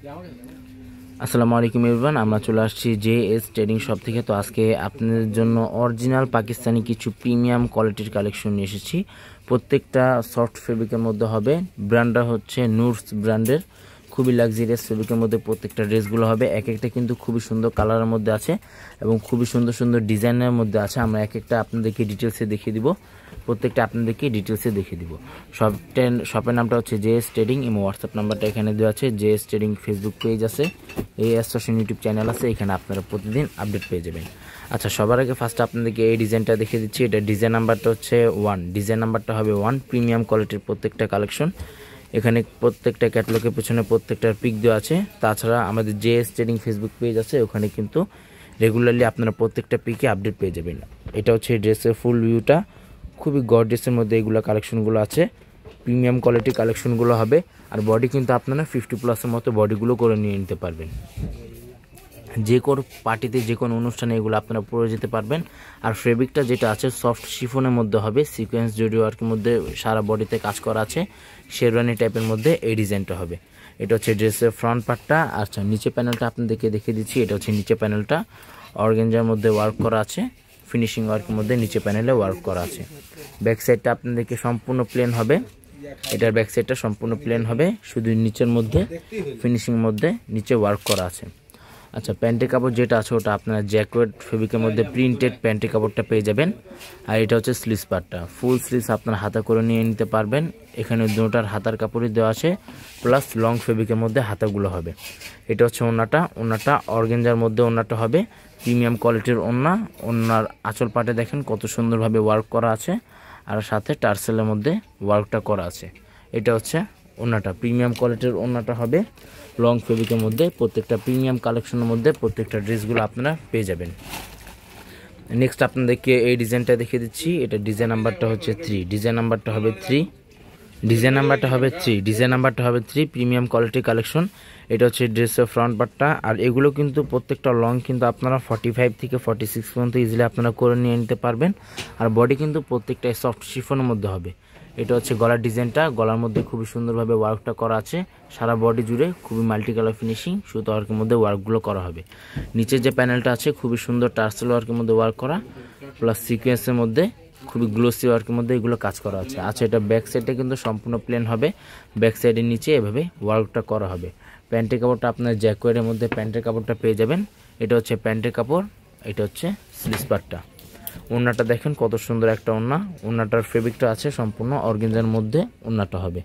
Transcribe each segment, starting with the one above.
আসসালামু আলাইকুম এভরিওয়ান, আমরা চলে আসছি জেএস ট্রেডিং শপ থেকে। তো আজকে আপনাদের জন্য অরিজিনাল পাকিস্তানি কিছু প্রিমিয়াম কোয়ালিটির কালেকশন নিয়ে এসেছি। প্রত্যেকটা সফট ফেব্রিকের মধ্যে হবে। ব্র্যান্ডটা হচ্ছে নুরস ব্র্যান্ডের, খুবই লাক্সারিয়াস ফেব্রিকের মধ্যে প্রত্যেকটা ড্রেসগুলো হবে। এক একটা কিন্তু খুবই সুন্দর কালারের মধ্যে আছে এবং খুবই সুন্দর সুন্দর ডিজাইনের মধ্যে আছে। আমরা এক একটা আপনাদেরকে ডিটেলসে দেখিয়ে দিব, প্রত্যেকটা আপনাদেরকে ডিটেলসে দেখিয়ে দিব। শপের নামটা হচ্ছে জেএস ট্রেডিং এবং হোয়াটসঅ্যাপ নাম্বারটা এখানে দেওয়া আছে। জেএস ট্রেডিং ফেসবুক পেজ আছে, এএস ফ্যাশন ইউটিউব চ্যানেল আছে, এখানে আপনারা প্রতিদিন আপডেট পেয়ে যাবেন। আচ্ছা, সবার আগে ফার্স্ট আপনাদেরকে এই ডিজাইনটা দেখিয়ে দিচ্ছি। এটা ডিজাইন নাম্বারটা হচ্ছে 1, ডিজাইন নাম্বারটা হবে 1। প্রিমিয়াম কোয়ালিটির প্রত্যেকটা কালেকশন, এখানে প্রত্যেকটা ক্যাটালগের পেছনে প্রত্যেকটার পিক দেওয়া আছে। তাছাড়া আমাদের জেএস ট্রেডিং ফেসবুক পেজ আছে, ওখানে কিন্তু রেগুলারলি আপনারা প্রত্যেকটা পিকে আপডেট পেয়ে যাবেন। এটা হচ্ছে ড্রেসের ফুল ভিউটা, খুবই গর্জিয়াসের মধ্যে এগুলো কালেকশনগুলো আছে। প্রিমিয়াম কোয়ালিটির কালেকশনগুলো হবে। আর বডি কিন্তু আপনারা 50+ মতো বডিগুলো করে নিয়ে নিতে পারবেন। যে কোনো পার্টিতে, যে কোনো অনুষ্ঠানে এগুলো আপনারা পরে যেতে পারবেন। আর ফেব্রিকটা যেটা আছে সফট শিফনের মধ্যে হবে, সিকোয়েন্স জরি ওয়ার্কের মধ্যে সারা বডিতে কাজ করা আছে, শেরওয়ানি টাইপের মধ্যে এই ডিজাইনটা হবে। এটা হচ্ছে ড্রেসের ফ্রন্ট পার্টটা। আচ্ছা, নিচে প্যানেলটা আপনাদেরকে দেখিয়ে দিচ্ছি। এটা হচ্ছে নিচে প্যানেলটা, অর্গানজার মধ্যে ওয়ার্ক করা আছে, ফিনিশিং ওয়ার্কের মধ্যে নিচে প্যানেলে ওয়ার্ক করা আছে। ব্যাক সাইডটা আপনাদেরকে সম্পূর্ণ প্লেন হবে। এটার ব্যাক সাইডটা সম্পূর্ণ প্লেন হবে, শুধু নিচের মধ্যে ফিনিশিং মধ্যে নিচে ওয়ার্ক করা আছে। আচ্ছা, প্যান্টের কাপড় যেটা আছে ওটা আপনারা জ্যাকেট ফেব্রিকের মধ্যে প্রিন্টেড প্যান্টের কাপড়টা পেয়ে যাবেন। আর এটা হচ্ছে স্লিভস পার্টটা, ফুল স্লিভস আপনারা হাতা করে নিয়ে নিতে পারবেন। এখানে দুটার হাতার কাপড়ই দেওয়া আছে, প্লাস লং ফেব্রিকের মধ্যে হাতাগুলো হবে। এটা হচ্ছে ওন্নাটা অর্গানজার মধ্যে ওন্নাটা হবে, প্রিমিয়াম কোয়ালিটির ওন্নার আঁচল পাটে দেখেন কত সুন্দরভাবে ওয়ার্ক করা আছে, আর সাথে টার্সেলের মধ্যে ওয়ার্কটা করা আছে। এটা হচ্ছে ওন্নাটা, প্রিমিয়াম কোয়ালিটির ওন্নাটা হবে লং ফেব্রিকের মধ্যে। প্রত্যেকটা প্রিমিয়াম কালেকশনের মধ্যে প্রত্যেকটা ড্রেসগুলো আপনারা পেয়ে যাবেন। নেক্সট আপনাদেরকে এই ডিজাইনটা দেখিয়ে দিচ্ছি। এটা ডিজাইন নাম্বারটা হচ্ছে 3, ডিজাইন নাম্বারটা হবে 3, ডিজাইন নাম্বারটা হবে 3, ডিজাইন নাম্বারটা হবে 3। প্রিমিয়াম কোয়ালিটির কালেকশন। এটা হচ্ছে ড্রেসের ফ্রন্ট পার্টটা। আর এগুলো কিন্তু প্রত্যেকটা লং কিন্তু আপনারা 45 থেকে 46 পর্যন্ত ইজিলি আপনারা করে নিয়ে নিতে পারবেন। আর বডি কিন্তু প্রত্যেকটাই সফট শিফনের মধ্যে হবে। এটা হচ্ছে গলার ডিজাইনটা, গলার মধ্যে খুবই সুন্দরভাবে ওয়ার্কটা করা আছে, সারা বডি জুড়ে খুবই মাল্টি কালার ফিনিশিং সুতো ওয়ার্কের মধ্যে ওয়ার্কগুলো করা হবে। নিচের যে প্যানেলটা আছে খুবই সুন্দর টার্সেল ওয়ার্কের মধ্যে ওয়ার্ক করা, প্লাস সিকোয়েন্সের মধ্যে খুবই গ্লোসি ওয়ার্কের মধ্যে এগুলো কাজ করা আছে। আচ্ছা, এটা ব্যাক সাইডটা কিন্তু সম্পূর্ণ প্লেন হবে, ব্যাক সাইডের নিচে এভাবে ওয়ার্কটা করা হবে। প্যান্টের কাপড়টা আপনার জ্যাকওয়ারের মধ্যে প্যান্টের কাপড়টা পেয়ে যাবেন। এটা হচ্ছে প্যান্টের কাপড়, এটা হচ্ছে স্লিভস পার্টটা। ওন্নাটা দেখেন কত সুন্দর একটা ওন্না, ওন্নাটার ফেব্রিকটা আছে সম্পূর্ণ অর্গানজার মধ্যে ওন্নাটা হবে।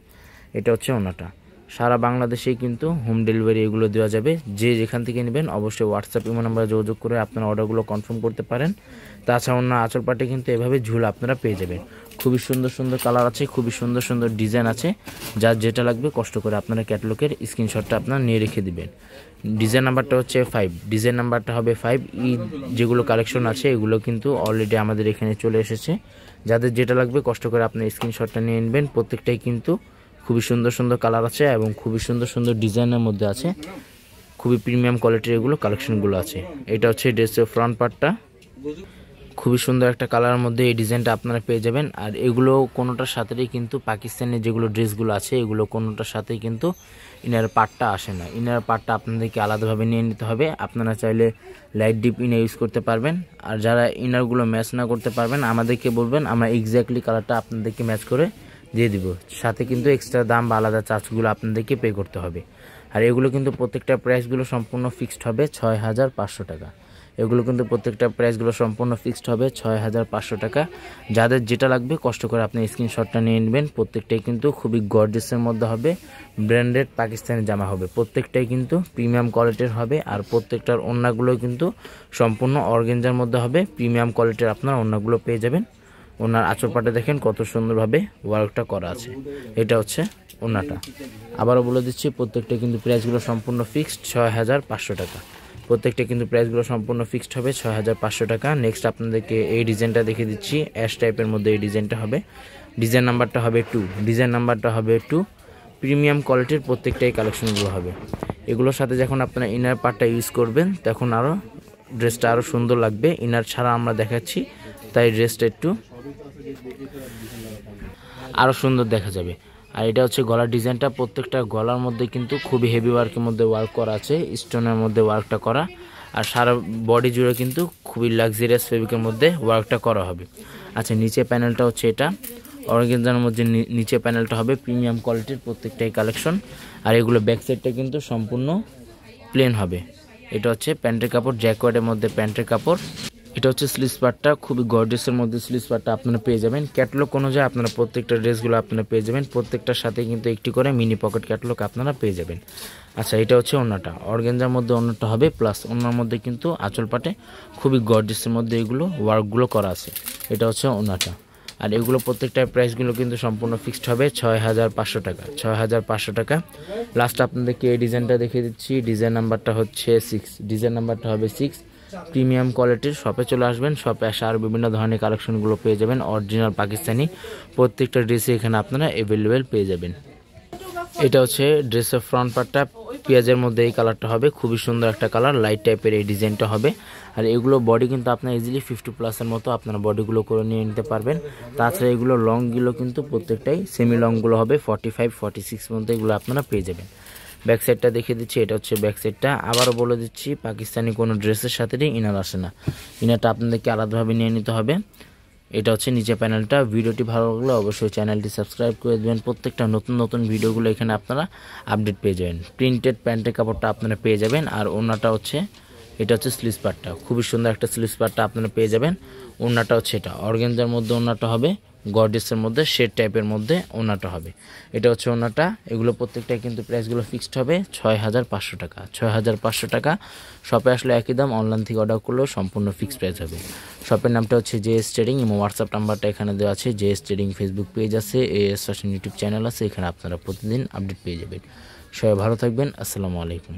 এটা হচ্ছে ওন্নাটা। সারা বাংলাদেশেই কিন্তু হোম ডেলিভারি এগুলো দেওয়া যাবে। যে যেখান থেকে নেবেন অবশ্যই হোয়াটসঅ্যাপ ইমো নাম্বারে যোগাযোগ করে আপনারা অর্ডারগুলো কনফার্ম করতে পারেন। তাছাড়া অন্য আঁচল পাটে কিন্তু এভাবে ঝুল আপনারা পেয়ে যাবেন। খুবই সুন্দর সুন্দর কালার আছে, খুবই সুন্দর সুন্দর ডিজাইন আছে। যার যেটা লাগবে কষ্ট করে আপনারা ক্যাটালগের স্ক্রিনশটটা আপনারা নিয়ে রেখে দিবেন। ডিজাইন নাম্বারটা হচ্ছে 5, ডিজাইন নাম্বারটা হবে 5। যেগুলো কালেকশন আছে এগুলো কিন্তু অলরেডি আমাদের এখানে চলে এসেছে। যাদের যেটা লাগবে কষ্ট করে আপনার স্ক্রিনশটটা নিয়ে নেবেন। প্রত্যেকটাই কিন্তু খুবই সুন্দর সুন্দর কালার আছে এবং খুবই সুন্দর সুন্দর ডিজাইনের মধ্যে আছে, খুবই প্রিমিয়াম কোয়ালিটির এগুলো কালেকশনগুলো আছে। এটা হচ্ছে ড্রেসের ফ্রন্ট পার্টটা, খুবই সুন্দর একটা কালারের মধ্যে এই ডিজাইনটা আপনারা পেয়ে যাবেন। আর এগুলো কোনোটার সাথেই কিন্তু পাকিস্তানের যেগুলো ড্রেসগুলো আছে এগুলো কোনোটার সাথেই কিন্তু ইনার পার্টটা আসে না। ইনার পার্টটা আপনাদেরকে আলাদাভাবে নিয়ে নিতে হবে। আপনারা চাইলে লাইট ডিপ ইনার ইউজ করতে পারবেন। আর যারা ইনারগুলো ম্যাচ না করতে পারবেন আমাদেরকে বলবেন, আমরা এক্স্যাক্টলি কালারটা আপনাদেরকে ম্যাচ করে দিয়ে দিব। সাথে কিন্তু এক্সট্রা দাম বা আলাদা চার্জগুলো আপনাদেরকে পে করতে হবে। আর এগুলো কিন্তু প্রত্যেকটা প্রাইসগুলো সম্পূর্ণ ফিক্সড হবে 6500 টাকা। এগুলো কিন্তু প্রত্যেকটা প্রাইসগুলো সম্পূর্ণ ফিক্সড হবে 6500 টাকা। যাদের যেটা লাগবে কষ্ট করে আপনি স্ক্রিনশটটা নিয়ে নেবেন। প্রত্যেকটাই কিন্তু খুবই গর্জিয়াসের মধ্যে হবে, ব্র্যান্ডেড পাকিস্তানি জামা হবে। প্রত্যেকটাই কিন্তু প্রিমিয়াম কোয়ালিটির হবে। আর প্রত্যেকটার ওড়নাগুলো কিন্তু সম্পূর্ণ অর্গানজার মধ্যে হবে, প্রিমিয়াম কোয়ালিটির আপনারা ওড়নাগুলো পেয়ে যাবেন। ওনার আঁচল পাটে দেখেন কত সুন্দরভাবে ওয়ার্কটা করা আছে। এটা হচ্ছে ওনাটা। আবারও বলে দিচ্ছি, প্রত্যেকটা কিন্তু প্রাইসগুলো সম্পূর্ণ ফিক্সড 6500 টাকা। প্রত্যেকটা কিন্তু প্রাইসগুলো সম্পূর্ণ ফিক্সড হবে 6500 টাকা। নেক্সট আপনাদেরকে এই ডিজাইনটা দেখিয়ে দিচ্ছি। অ্যাশ টাইপের মধ্যে এই ডিজাইনটা হবে, ডিজাইন নাম্বারটা হবে 2, ডিজাইন নাম্বারটা হবে 2। প্রিমিয়াম কোয়ালিটির প্রত্যেকটাই কালেকশনগুলো হবে। এগুলোর সাথে যখন আপনারা ইনার পার্টটা ইউজ করবেন তখন আরও ড্রেসটা আরও সুন্দর লাগবে। ইনার ছাড়া আমরা দেখাচ্ছি, তাই ড্রেসটা একটু আরও সুন্দর দেখা যাবে। আর এটা হচ্ছে গলার ডিজাইনটা, প্রত্যেকটা গলার মধ্যে কিন্তু খুবই হেভি ওয়ার্কের মধ্যে ওয়ার্ক করা আছে, স্টোনের মধ্যে ওয়ার্কটা করা। আর সারা বডি জুড়ে কিন্তু খুবই লাক্সারিয়াস ফেব্রিকের মধ্যে ওয়ার্কটা করা হবে। আচ্ছা, নিচে প্যানেলটা হচ্ছে এটা অর্গানজার মধ্যে, নিচে প্যানেলটা হবে প্রিমিয়াম কোয়ালিটির প্রত্যেকটাই কালেকশন। আর এগুলো ব্যাক সাইডটা কিন্তু সম্পূর্ণ প্লেন হবে। এটা হচ্ছে প্যান্টের কাপড়, জ্যাকওয়ার্ডের মধ্যে প্যান্টের কাপড়। এটা হচ্ছে স্লিভস পার্টটা, খুবই গর্জিয়াসের মধ্যে স্লিভস পার্টটা আপনারা পেয়ে যাবেন। ক্যাটালগ অনুযায়ী আপনারা প্রত্যেকটা ড্রেসগুলো আপনারা পেয়ে যাবেন, প্রত্যেকটার সাথে কিন্তু একটি করে মিনি পকেট ক্যাটালগ আপনারা পেয়ে যাবেন। আচ্ছা, এটা হচ্ছে ওড়নাটা, অর্গানজার মধ্যে ওড়নাটা হবে, প্লাস ওড়নার মধ্যে কিন্তু আঁচল পাটে খুবই গর্জিয়াসের মধ্যে এগুলো ওয়ার্কগুলো করা আছে। এটা হচ্ছে ওড়নাটা। আর এগুলো প্রত্যেকটার প্রাইসগুলো কিন্তু সম্পূর্ণ ফিক্সড হবে 6500 টাকা, 6500 টাকা। লাস্ট আপনাদেরকে এই ডিজাইনটা দেখিয়ে দিচ্ছি, ডিজাইন নাম্বারটা হচ্ছে 6, ডিজাইন নাম্বারটা হবে 6। প্রিমিয়াম কোয়ালিটির শপে চলে আসবেন, শপে আসে আর বিভিন্ন ধরনের কালেকশনগুলো পেয়ে যাবেন, অরিজিনাল পাকিস্তানি প্রত্যেকটা ড্রেসই এখানে আপনারা অ্যাভেলেবেল পেয়ে যাবেন। এটা হচ্ছে ড্রেসের ফ্রন্ট পার্টটা, পেঁয়াজের মধ্যে এই কালারটা হবে, খুবই সুন্দর একটা কালার, লাইট টাইপের এই ডিজাইনটা হবে। আর এগুলো বডি কিন্তু আপনার ইজিলি 50+ মতো আপনারা বডিগুলো করে নিয়ে নিতে পারবেন। তাছাড়া এগুলো লংগুলো কিন্তু প্রত্যেকটাই সেমি লংগুলো হবে 45, 46 মধ্যে এগুলো আপনারা পেয়ে যাবেন। ব্যাক সাইডটা দেখিয়ে দিচ্ছি, এটা হচ্ছে ব্যাক সাইডটা। আবারও বলে দিচ্ছি, পাকিস্তানি কোনো ড্রেসের সাথে ইনার আসে না, ইনারটা আপনাদেরকে আলাদাভাবে নিয়ে নিতে হবে। এটা হচ্ছে নিচে প্যানেলটা। ভিডিওটি ভালো লাগলে অবশ্যই চ্যানেলটি সাবস্ক্রাইব করে দেবেন, প্রত্যেকটা নতুন নতুন ভিডিওগুলো এখানে আপনারা আপডেট পেয়ে যাবেন। প্রিন্টেড প্যান্টের কাপড়টা আপনারা পেয়ে যাবেন। আর ওড়নাটা হচ্ছে, এটা হচ্ছে স্লিভস পার্টটা, খুবই সুন্দর একটা স্লিভস পার্টটা আপনারা পেয়ে যাবেন। ওড়নাটা হচ্ছে এটা অর্গানজার মধ্যে ওড়নাটা হবে, গর্জিয়াসের মধ্যে শেড টাইপের মধ্যে ওড়নাটা হবে। এটা হচ্ছে ওড়নাটা। এগুলো প্রত্যেকটাই কিন্তু প্রাইসগুলো ফিক্সড হবে 6500 টাকা, 6500 টাকা। শপে আসলে একই দাম, অনলাইন থেকে অর্ডার করলেও সম্পূর্ণ ফিক্সড প্রাইস হবে। শপের নামটা হচ্ছে জেএস ট্রেডিং, এবং হোয়াটসঅ্যাপ নাম্বারটা এখানে দেওয়া আছে। জেএস ট্রেডিং ফেসবুক পেজ আছে, এএস ফ্যাশন ইউটিউব চ্যানেল আছে, এখানে আপনারা প্রতিদিন আপডেট পেয়ে যাবেন। সবাই ভালো থাকবেন, আসসালামু আলাইকুম।